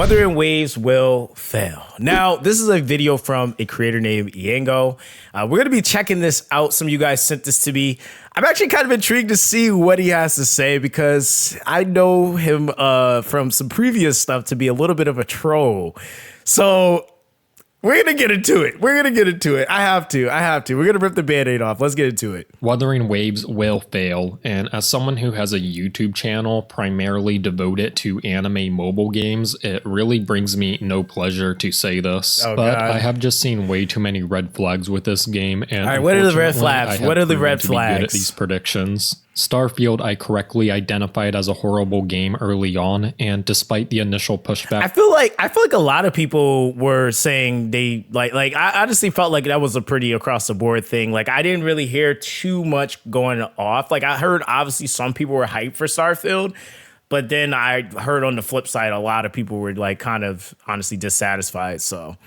Wuthering Waves will fail. Now, this is a video from a creator named Yango. We're going to be checking this out. Some of you guys sent this to me. I'm actually kind of intrigued to see what he has to say because I know him from some previous stuff to be a little bit of a troll. So we're going to get into it. I have to. We're going to rip the Band-Aid off. Let's get into it. Wuthering Waves will fail. And as someone who has a YouTube channel primarily devoted to anime mobile games, it really brings me no pleasure to say this. But God. I have just seen way too many red flags with this game. And all right, what are the red flags? What are the red flags? Good at these predictions. Starfield, I correctly identified as a horrible game early on, and despite the initial pushback, I feel like a lot of people were saying they like I honestly felt like that was a pretty across the board thing. Like I didn't really hear too much going off. Like I heard obviously some people were hyped for Starfield, but then I heard on the flip side a lot of people were like kind of honestly dissatisfied. So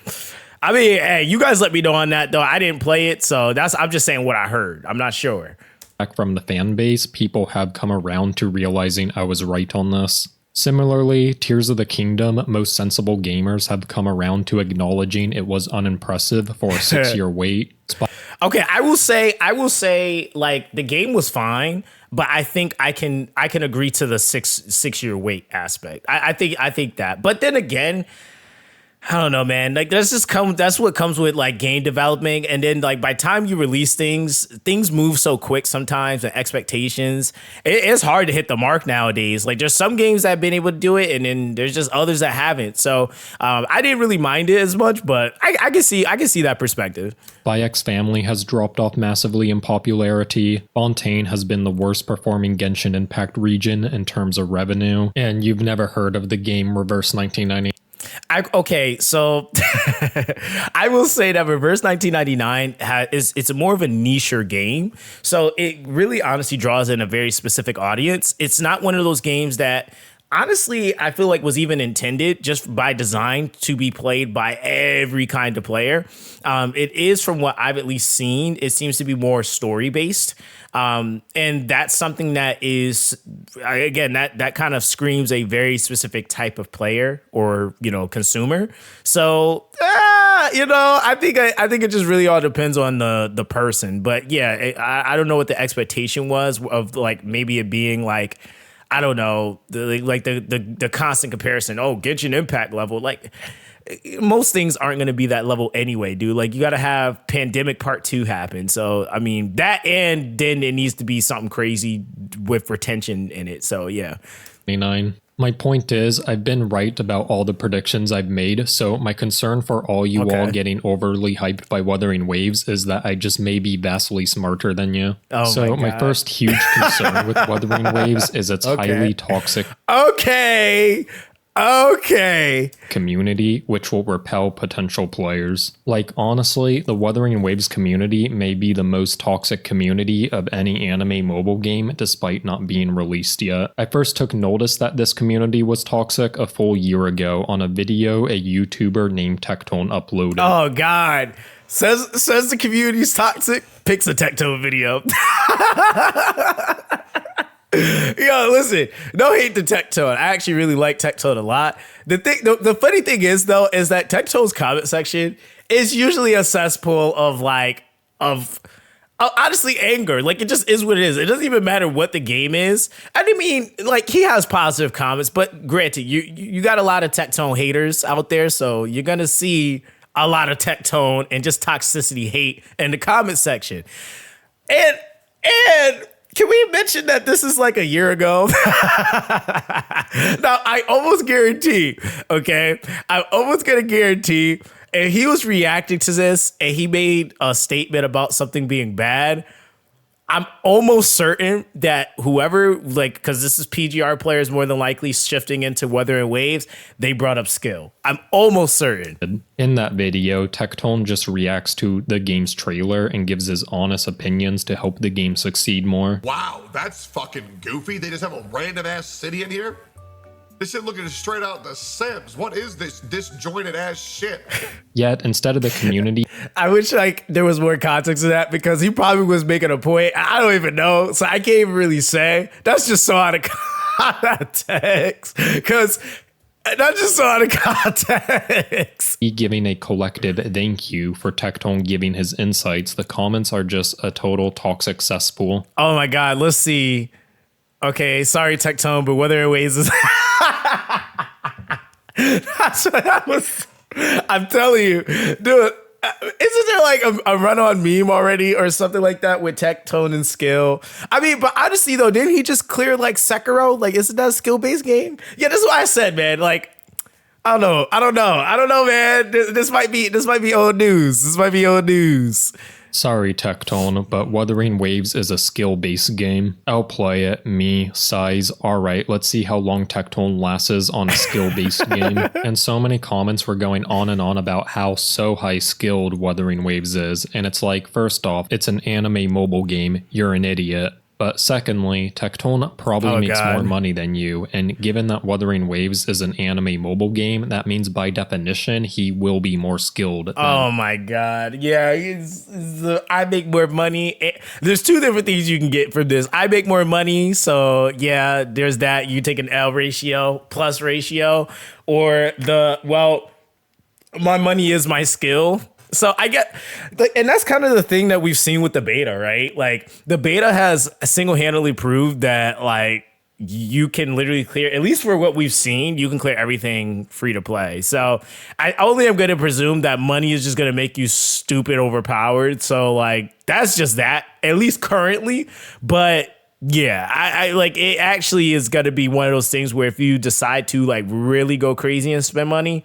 I mean, hey, you guys let me know on that though. I didn't play it, so I'm just saying what I heard. I'm not sure. From the fan base, people have come around to realizing I was right on this. Similarly, Tears of the Kingdom, most sensible gamers have come around to acknowledging it was unimpressive for a 6-year wait. Okay, I will say like the game was fine, but I think I can agree to the six-year wait aspect. I think that. But then again, I don't know, man. Like that's what comes with like game development. And then like by the time you release things move so quick sometimes and expectations. It's hard to hit the mark nowadays. Like there's some games that have been able to do it and then there's just others that haven't. So I didn't really mind it as much, but I can see that perspective. Spy X Family has dropped off massively in popularity. Fontaine has been the worst performing Genshin Impact region in terms of revenue. And you've never heard of the game Reverse 1990. Okay, so I will say that Reverse 1999 it's more of a niche game. So it really honestly draws in a very specific audience. It's not one of those games that honestly I feel like was even intended just by design to be played by every kind of player. It is, from what I've at least seen, it seems to be more story based. And that's something that is, again, that kind of screams a very specific type of player or, consumer. So, I think it just really all depends on the person. But yeah, I don't know what the expectation was of like maybe it being like, I don't know, the constant comparison. Oh, Genshin Impact level. Like most things aren't going to be that level anyway, dude. Like you got to have Pandemic Part 2 happen. So, I mean, that and then it needs to be something crazy with retention in it. So, yeah. 29. My point is, I've been right about all the predictions I've made, so my concern for all you all getting overly hyped by Wuthering Waves is that I just may be vastly smarter than you. Oh so my first huge concern with Wuthering Waves is its highly toxic community, which will repel potential players. Like, honestly, the Wuthering Waves community may be the most toxic community of any anime mobile game, despite not being released yet. I first took notice that this community was toxic a full year ago on a video a YouTuber named Tectone uploaded. Oh, God. Says the community's toxic, picks a Tectone video. Yo, listen, no hate to Tectone. I actually really like Tectone a lot. The funny thing is, though, is that Tectone's comment section is usually a cesspool of honestly anger. Like it just is what it is. It doesn't even matter what the game is. I mean, like he has positive comments, but granted, you got a lot of Tectone haters out there, so you're gonna see a lot of Tectone and just toxicity hate in the comment section. And can we mention that this is like a year ago? Now, I almost guarantee, I'm almost going to guarantee, and he was reacting to this and he made a statement about something being bad. I'm almost certain that whoever, because this is PGR players more than likely shifting into Wuthering Waves, they brought up skill. I'm almost certain. In that video, Tectone just reacts to the game's trailer and gives his honest opinions to help the game succeed more. Wow, that's fucking goofy. They just have a random ass city in here? This shit looking straight out the Sims. What is this disjointed ass shit? Yet, instead of the community... I wish there was more context to that because he probably was making a point. I don't even know. So I can't even really say. That's just so out of context. Because Not just out of context. He giving a collective thank you for Tectone giving his insights. The comments are just a total toxic cesspool. Oh my God, let's see. Okay, sorry Tectone, but Wuthering Waves is... That's what I was... I'm telling you, dude, isn't there like a run-on meme already or something like that with Tectone and skill? I mean, but honestly though, didn't he just clear like Sekiro? Like, isn't that a skill-based game? Yeah, this is what I said, man. Like, I don't know, man. This might be old news. Sorry, Tectone, but Wuthering Waves is a skill-based game. I'll play it. Me, size. Alright, let's see how long Tectone lasts on a skill-based game. And so many comments were going on and on about how so high-skilled Wuthering Waves is. And it's like, first off, it's an anime mobile game. You're an idiot. But secondly, Tectone probably makes more money than you, and given that Wuthering Waves is an anime mobile game, that means by definition, he will be more skilled. Oh my God. Yeah, I make more money. There's two different things you can get from this. I make more money, so yeah, there's that. You take an L ratio, plus ratio, or my money is my skill. So I get, and that's kind of the thing that we've seen with the beta, right? Like the beta has single-handedly proved that like you can literally clear, at least for what we've seen, you can clear everything free to play. So I only am going to presume that money is just going to make you stupid overpowered. So like that's just that, at least currently. But yeah, I like it actually is going to be one of those things where if you decide to like really go crazy and spend money,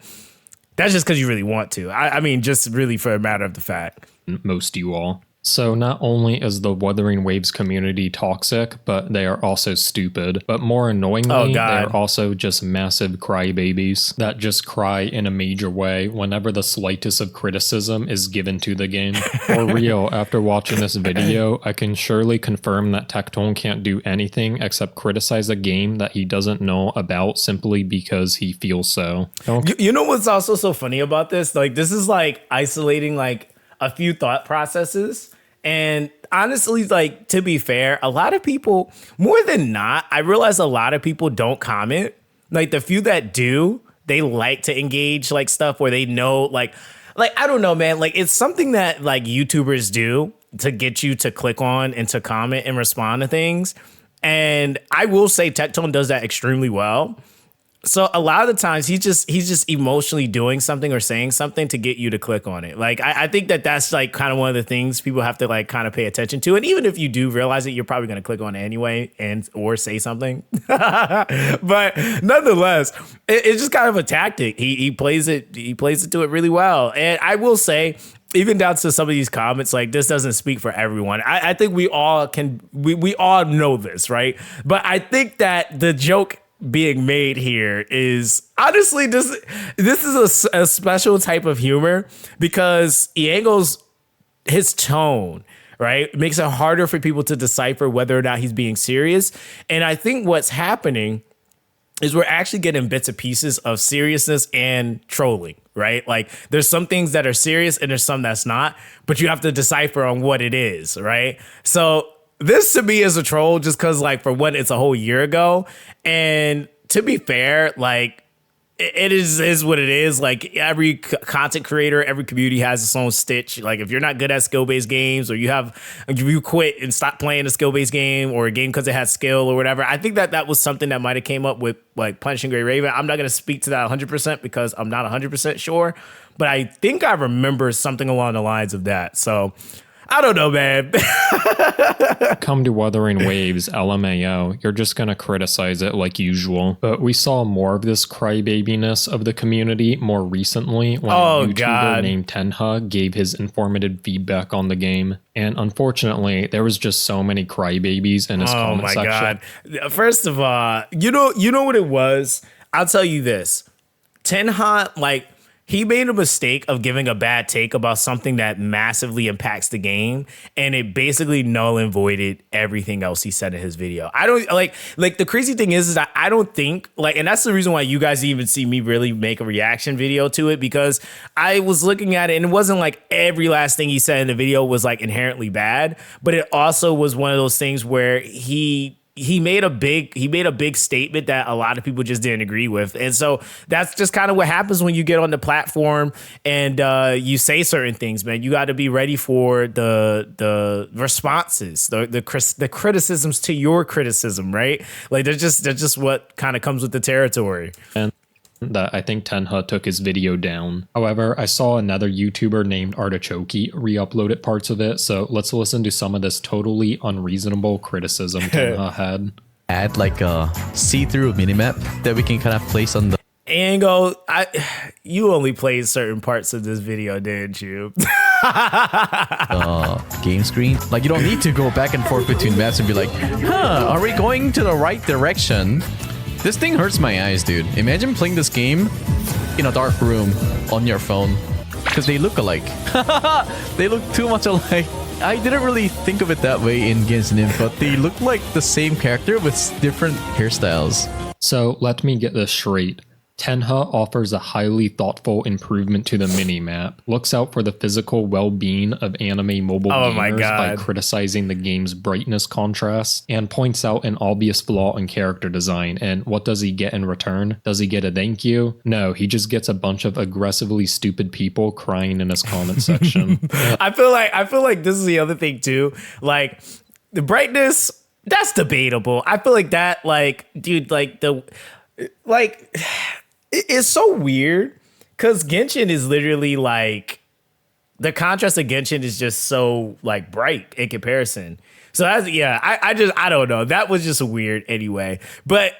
that's just because you really want to. I mean, just really for a matter of the fact. Most you all. So not only is the Wuthering Waves community toxic, but they are also stupid. But more annoyingly, they are also just massive crybabies that just cry in a major way whenever the slightest of criticism is given to the game. For real, after watching this video, I can surely confirm that Tectone can't do anything except criticize a game that he doesn't know about simply because he feels so. You know what's also so funny about this? Like, this is like isolating like a few thought processes. And honestly, like, to be fair, a lot of people, more than not, I realize a lot of people don't comment. Like the few that do, they like to engage like stuff where they know like I don't know, man, like it's something that like YouTubers do to get you to click on and to comment and respond to things. And I will say Tectone does that extremely well. So a lot of the times he's just emotionally doing something or saying something to get you to click on it. Like I think that's like kind of one of the things people have to like kind of pay attention to. And even if you do realize it, you're probably going to click on it anyway and or say something. But nonetheless, it's just kind of a tactic. He plays it to it really well. And I will say, even down to some of these comments, like this doesn't speak for everyone. I think we all know this, right? But I think that the joke being made here is honestly this is a special type of humor because Yango's his tone, right, makes it harder for people to decipher whether or not he's being serious. And I think what's happening is we're actually getting bits and pieces of seriousness and trolling, right? Like there's some things that are serious and there's some that's not, but you have to decipher on what it is, right? So this to me is a troll just because, like, for one, it's a whole year ago. And to be fair, like, it is what it is. Like, every content creator, every community has its own stitch. Like, if you're not good at skill-based games or you quit and stop playing a skill-based game or a game because it has skill or whatever, I think that was something that might have came up with, like, Punishing Gray Raven. I'm not going to speak to that 100% because I'm not 100% sure. But I think I remember something along the lines of that. So I don't know, man. Come to Wuthering Waves, LMAO. You're just going to criticize it like usual. But we saw more of this crybabiness of the community more recently when a YouTuber named Tenha gave his informative feedback on the game. And unfortunately, there was just so many crybabies in his comment section. Oh my God. First of all, you know what it was? I'll tell you this. Tenha, like, he made a mistake of giving a bad take about something that massively impacts the game, and it basically null and voided everything else he said in his video. I don't like the crazy thing is that I don't think like, and that's the reason why you guys even see me really make a reaction video to it, because I was looking at it and it wasn't like every last thing he said in the video was like inherently bad, but it also was one of those things where he he made a big statement that a lot of people just didn't agree with. And so that's just kind of what happens when you get on the platform and you say certain things, man. You got to be ready for the responses, the criticisms to your criticism, right? Like they're just what kind of comes with the territory. And that I think Tenha took his video down. However, I saw another YouTuber named Artichoke re-uploaded parts of it, so let's listen to some of this totally unreasonable criticism Tenha had. Add like a see-through minimap that we can kind of place on the Yango, you only played certain parts of this video, didn't you? game screen. Like you don't need to go back and forth between maps and be like, are we going to the right direction? This thing hurts my eyes, dude. Imagine playing this game in a dark room on your phone. Because they look alike. They look too much alike. I didn't really think of it that way in Genshin Impact, but they look like the same character with different hairstyles. So let me get this straight. Tenha offers a highly thoughtful improvement to the minimap, looks out for the physical well-being of anime mobile gamers by criticizing the game's brightness contrast, and points out an obvious flaw in character design. And what does he get in return? Does he get a thank you? No, he just gets a bunch of aggressively stupid people crying in his comment section. I feel like this is the other thing too. Like the brightness, that's debatable. I feel like that, like, dude, it's so weird because Genshin is literally like the contrast of Genshin is just so like bright in comparison. So that's, I don't know. That was just weird anyway. But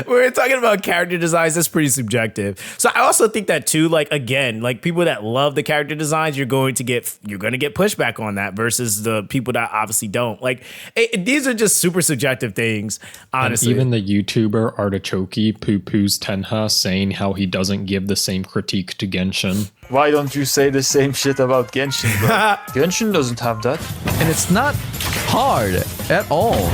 we're talking about character designs. That's pretty subjective. So I also think that too, like, again, like people that love the character designs, you're going to get pushback on that versus the people that obviously don't. Like these are just super subjective things, honestly. And even the YouTuber Artichoke poo-poos Tenha, saying how he doesn't give the same critique to Genshin. Why don't you say the same shit about Genshin, bro? Genshin doesn't have that. And it's not hard at all.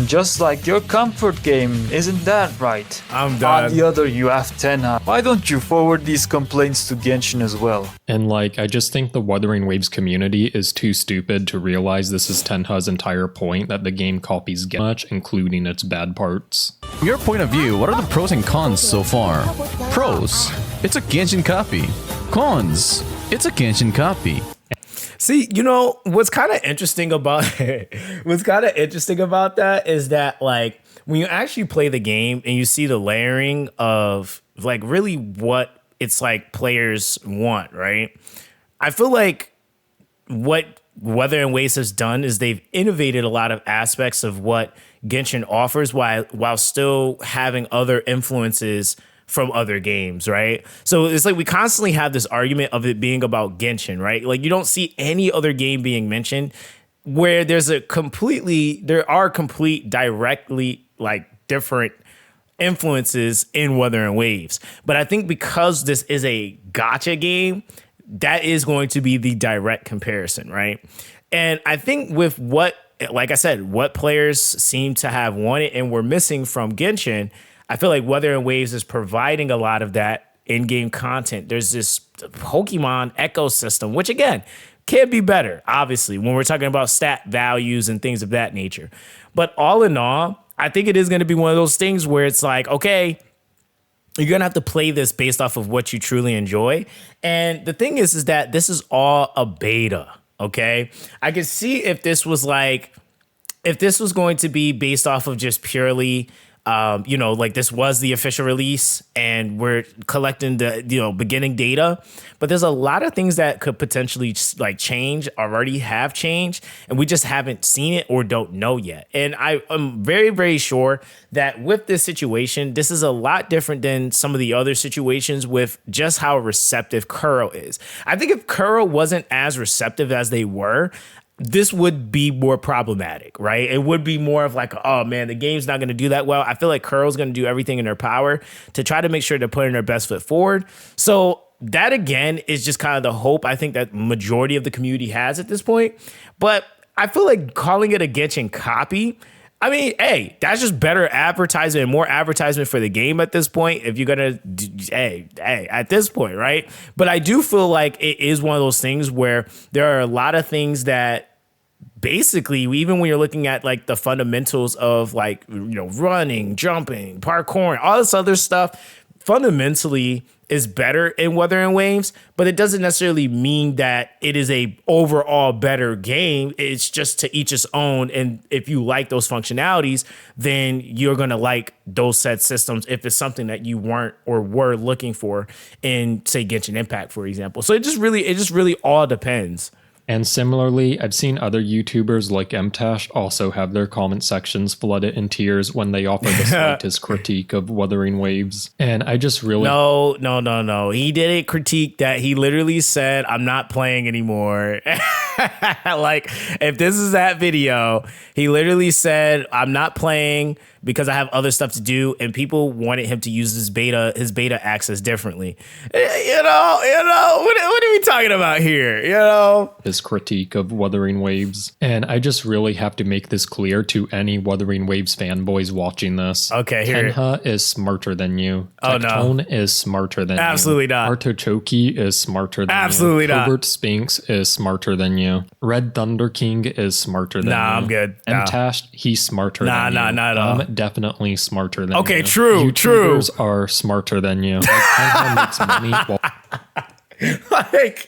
Just like your comfort game, isn't that right? I'm done. On the other, you have Tenha. Why don't you forward these complaints to Genshin as well? And like, I just think the Wuthering Waves community is too stupid to realize this is Tenha's entire point, that the game copies Genshin much, including its bad parts. From your point of view, what are the pros and cons so far? Pros, it's a Genshin copy. Cons, it's a Genshin copy. See, you know, what's kind of interesting about that is that, like, when you actually play the game and you see the layering of, like, really what it's like players want, right? I feel like what Wuthering Waves has done is they've innovated a lot of aspects of what Genshin offers while still having other influences from other games, right? So it's like we constantly have this argument of it being about Genshin, right? Like you don't see any other game being mentioned where there are complete directly like different influences in Wuthering Waves. But I think because this is a gacha game, that is going to be the direct comparison, right? And I think with what players seem to have wanted and were missing from Genshin, I feel like Wuthering Waves is providing a lot of that in-game content. There's this Pokemon ecosystem, which again, can be better, obviously, when we're talking about stat values and things of that nature. But all in all, I think it is going to be one of those things where it's like, okay, you're going to have to play this based off of what you truly enjoy. And the thing is that this is all a beta, okay? I could see if this was going to be based off of just purely like this was the official release and we're collecting the, beginning data, but there's a lot of things that could potentially like change, already have changed, and we just haven't seen it or don't know yet. And I am very, very sure that with this situation, this is a lot different than some of the other situations with just how receptive Kuro is. I think if Kuro wasn't as receptive as they were, this would be more problematic, right? It would be more of like, oh man, the game's not going to do that well. I feel like Kuro's going to do everything in their power to try to make sure they're putting their best foot forward. So that again is just kind of the hope I think that majority of the community has at this point. But I feel like calling it a Genshin copy, I mean, hey, that's just better advertisement and more advertisement for the game at this point. If you're going to, at this point, right? But I do feel like it is one of those things where there are a lot of things that basically, even when you're looking at like the fundamentals of like, running, jumping, parkouring, all this other stuff, fundamentally is better in Wuthering Waves, but it doesn't necessarily mean that it is a overall better game. It's just to each its own. And if you like those functionalities, then you're going to like those set systems if it's something that you weren't or were looking for in, say, Genshin Impact, for example. So it just really all depends. And similarly, I've seen other YouTubers like MTash also have their comment sections flooded in tears when they offer the slightest critique of Wuthering Waves. And I just really... No. He didn't critique that. He literally said, I'm not playing anymore. Like, if this is that video, he literally said, I'm not playing because I have other stuff to do, and people wanted him to use his beta access differently. What are we talking about here? His critique of Wuthering Waves. And I just really have to make this clear to any Wuthering Waves fanboys watching this. Okay, here. Tenha is smarter than you. Oh, no. Tectone is smarter than Absolutely you. not. Artichoke is smarter than Absolutely you. not. Covert Sphinx is smarter than you. Red Thunder King is smarter than you. Nah, I'm good. Nah. MTash, he's smarter than you. Nah, not at all. I'm definitely smarter than you. Okay, true. YouTubers are smarter than you. Like, Tenha makes money while Like,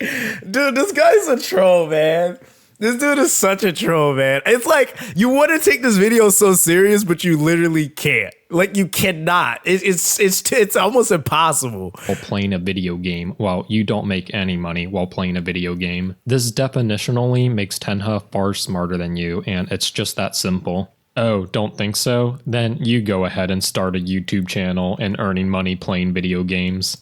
dude, this guy's a troll, man. This dude is such a troll, man. It's like you want to take this video so serious, but you literally can't. Like, you cannot. It's almost impossible. playing a video game while you don't make any money while playing a video game. This definitionally makes Tenha far smarter than you, and it's just that simple. Oh, don't think so? Then you go ahead and start a YouTube channel and earning money playing video games.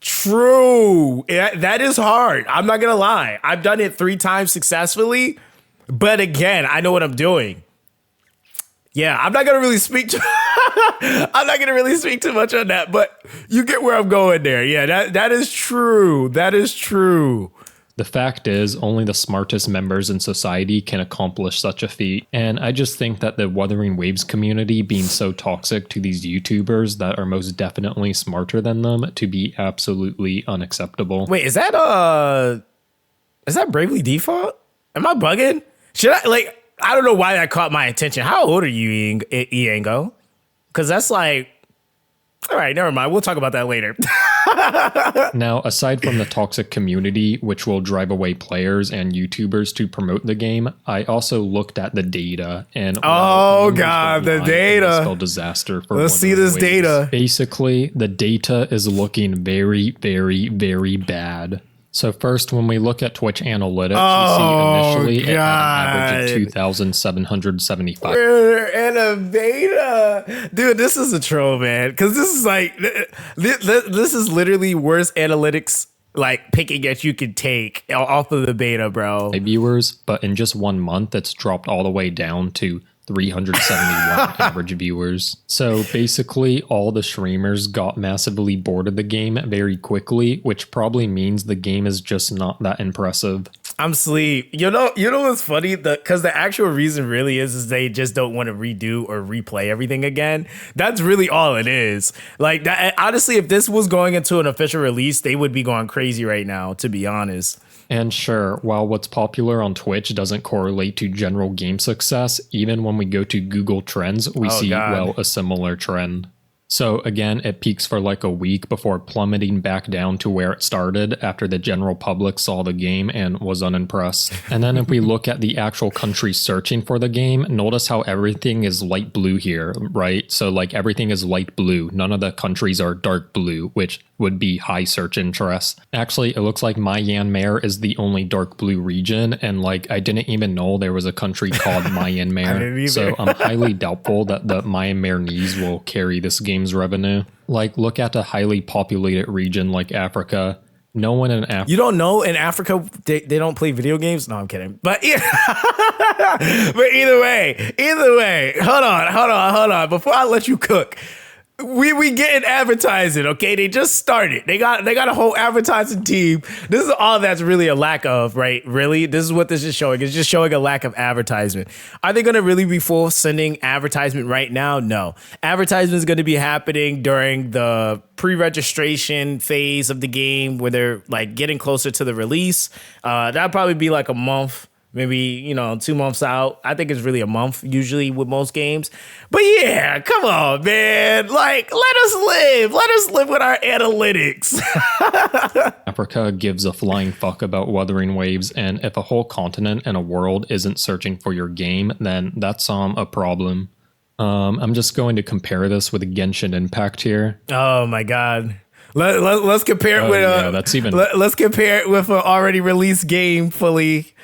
True. That is hard. I'm not going to lie. I've done it 3 times successfully. But again, I know what I'm doing. Yeah, I'm not going to really speak too much on that. But you get where I'm going there. Yeah, that is true. That is true. The fact is, only the smartest members in society can accomplish such a feat. And I just think that the Wuthering Waves community being so toxic to these YouTubers that are most definitely smarter than them to be absolutely unacceptable. Wait, is that Bravely Default? Am I bugging? I don't know why that caught my attention. How old are you, Yango? Because that's like, all right, never mind. We'll talk about that later. Now, aside from the toxic community, which will drive away players and YouTubers to promote the game, I also looked at the data and oh god, the data spell disaster. For let's see this data. Basically, the data is looking very, very, very bad. So first, when we look at Twitch analytics, we see initially it had an average of 2,775. We're in a beta. Dude, this is a troll, man. Because this is like, this is literally worst analytics like picking that you could take off of the beta, bro. Viewers, but in just 1 month, it's dropped all the way down to 371 average viewers. So basically all the streamers got massively bored of the game very quickly, which probably means the game is just not that impressive. I'm sleep. You know what's funny? Because the actual reason really is they just don't want to redo or replay everything again. That's really all it is. Like that. Honestly, if this was going into an official release, they would be going crazy right now, to be honest. And sure, while what's popular on Twitch doesn't correlate to general game success, even when we go to Google Trends, we see, well, a similar trend. So again, it peaks for like a week before plummeting back down to where it started after the general public saw the game and was unimpressed. And then if we look at the actual countries searching for the game, notice how everything is light blue here, right? So like everything is light blue. None of the countries are dark blue, which would be high search interest. Actually, it looks like Myanmar is the only dark blue region, and like I didn't even know there was a country called Myanmar. So I'm highly doubtful that the Myanmarese will carry this game's revenue. Like, look at a highly populated region like Africa. No one in Africa. You don't know in Africa they don't play video games? No, I'm kidding. But yeah. But either way, hold on. Before I let you cook, we getting advertising, okay? They just started. They got a whole advertising team. This is all that's really a lack of, right? Really? This is what this is showing. It's just showing a lack of advertisement. Are they going to really be full sending advertisement right now? No. Advertisement is going to be happening during the pre-registration phase of the game where they're like getting closer to the release. That'll probably be like a month maybe, 2 months out. I think it's really a month usually with most games. But yeah, come on, man. Like, let us live. Let us live with our analytics. Africa gives a flying fuck about Wuthering Waves, and if a whole continent and a world isn't searching for your game, then that's a problem. I'm just going to compare this with Genshin Impact here. Oh my God. Let's compare it with that's even. Let's compare it with an already released game fully.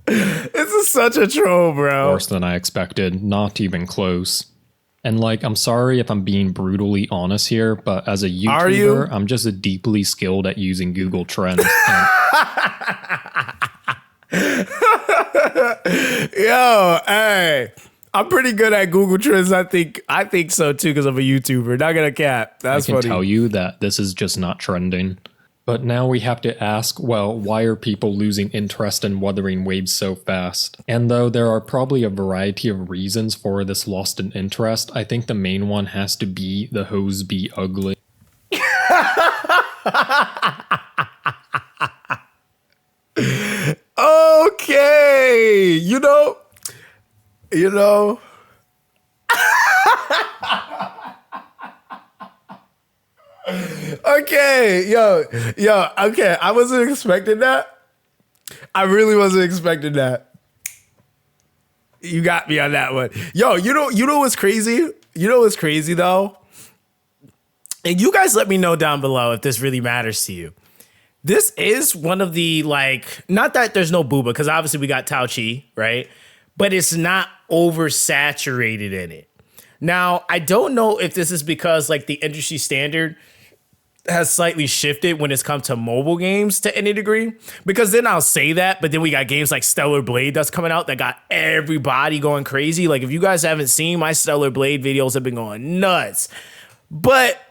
This is such a troll, bro. Worse than I expected. Not even close. And like, I'm sorry if I'm being brutally honest here, but as a YouTuber, I'm just deeply skilled at using Google Trends. Yo, hey. I'm pretty good at Google Trends. I think so too, because I'm a YouTuber. Not gonna cap. That's funny. I can tell you that this is just not trending. But now we have to ask, well, why are people losing interest in Wuthering Waves so fast? And though there are probably a variety of reasons for this lost in interest, I think the main one has to be the hoes be ugly. Okay, you know. Okay, yo, okay. I wasn't expecting that. I really wasn't expecting that. You got me on that one. Yo, you know what's crazy? You know what's crazy though? And you guys let me know down below if this really matters to you. This is one of the, like, not that there's no booba, because obviously we got Tao Chi, right? But it's not oversaturated in it. Now, I don't know if this is because like the industry standard has slightly shifted when it's come to mobile games to any degree, because then I'll say that, but then we got games like Stellar Blade that's coming out that got everybody going crazy. Like if you guys haven't seen, my Stellar Blade videos have been going nuts. But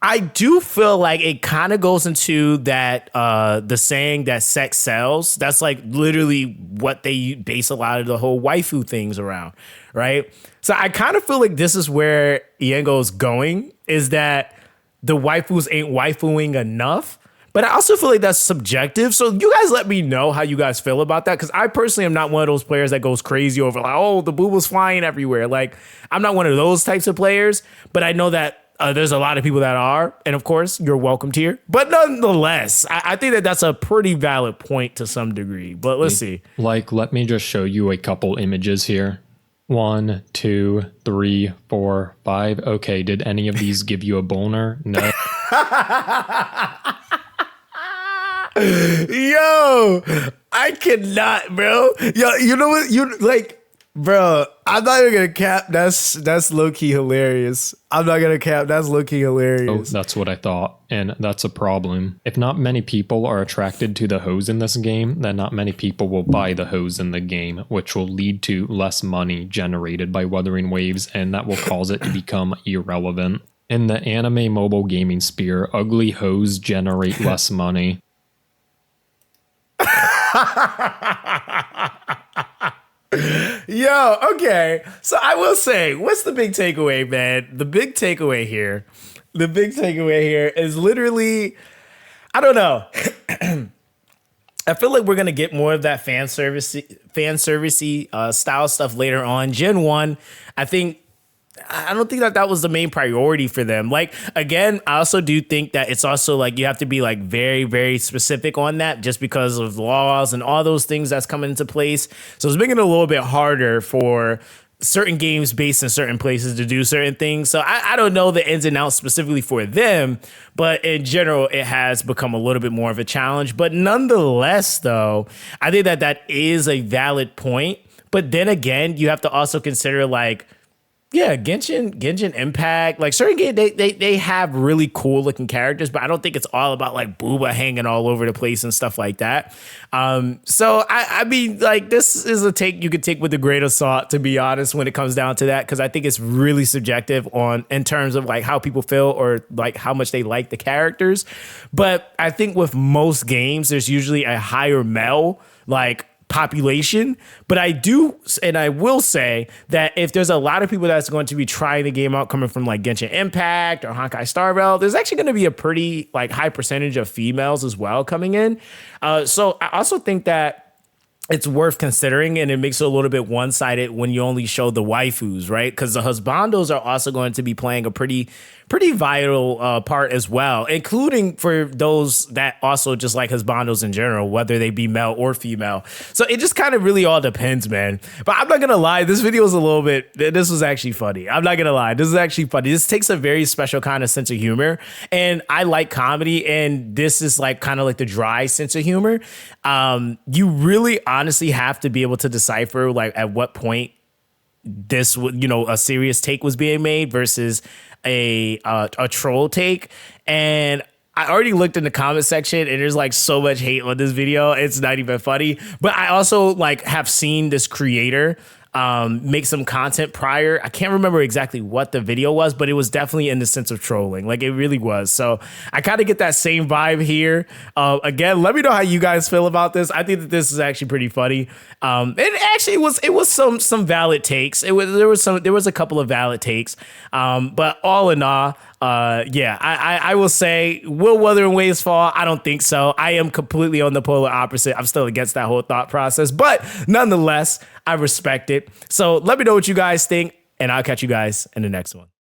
I do feel like it kind of goes into that the saying that sex sells. That's like literally what they base a lot of the whole waifu things around, right? So I kind of feel like this is where Yango is going, is that the waifus ain't waifuing enough. But I also feel like that's subjective. So you guys let me know how you guys feel about that, because I personally am not one of those players that goes crazy over like, oh, the boo was flying everywhere. Like, I'm not one of those types of players, but I know that there's a lot of people that are, and of course, you're welcomed here. But nonetheless, I think that that's a pretty valid point to some degree. But let's see. Like, let me just show you a couple images here. 1, 2, 3, 4, 5. Okay, did any of these give you a boner? No. Yo, I cannot, bro. Yo, you know what? You like. Bro, I'm not even gonna cap. That's low key hilarious. I'm not gonna cap. That's low key hilarious. Oh, that's what I thought, and that's a problem. If not many people are attracted to the hose in this game, then not many people will buy the hose in the game, which will lead to less money generated by Wuthering Waves, and that will cause it to become irrelevant. In the anime mobile gaming sphere, ugly hose generate less money. Yo, okay. So I will say, what's the big takeaway, man? The big takeaway here is literally, I don't know. I feel like we're gonna get more of that fan servicey style stuff later on. Gen 1, I don't think that was the main priority for them. Like, again, I also do think that it's also like you have to be like very, very specific on that, just because of laws and all those things that's coming into place. So it's making it a little bit harder for certain games based in certain places to do certain things. So I don't know the ins and outs specifically for them, but in general, it has become a little bit more of a challenge. But nonetheless, though, I think that is a valid point. But then again, you have to also consider like, yeah, Genshin Impact, like certain games, they have really cool looking characters, but I don't think it's all about like booba hanging all over the place and stuff like that. So I mean, like, this is a take you could take with a grain of salt, to be honest, when it comes down to that, because I think it's really subjective in terms of like how people feel or like how much they like the characters. But I think with most games, there's usually a higher male like population, but I do, and I will say that if there's a lot of people that's going to be trying the game out coming from like Genshin Impact or Honkai Star Rail, there's actually going to be a pretty like high percentage of females as well coming in. So I also think that it's worth considering, and it makes it a little bit one-sided when you only show the waifus, right? Because the husbandos are also going to be playing a pretty vital part as well, including for those that also just like husbandos in general, whether they be male or female. So it just kind of really all depends, man. But I'm not gonna lie, this video was this was actually funny. I'm not gonna lie, this is actually funny. This takes a very special kind of sense of humor, and I like comedy, and this is like kind of like the dry sense of humor. You really honestly have to be able to decipher like at what point this, a serious take was being made versus a troll take. And I already looked in the comment section, and there's like so much hate on this video. It's not even funny. But I also like have seen this creator make some content prior. I can't remember exactly what the video was, but it was definitely in the sense of trolling. Like it really was. So I kind of get that same vibe here. Again, let me know how you guys feel about this. I think that this is actually pretty funny. It actually was some valid takes. There was a couple of valid takes. But all in all, I will say, will Wuthering Waves fall? I don't think so. I am completely on the polar opposite. I'm still against that whole thought process, but nonetheless, I respect it. So let me know what you guys think, and I'll catch you guys in the next one.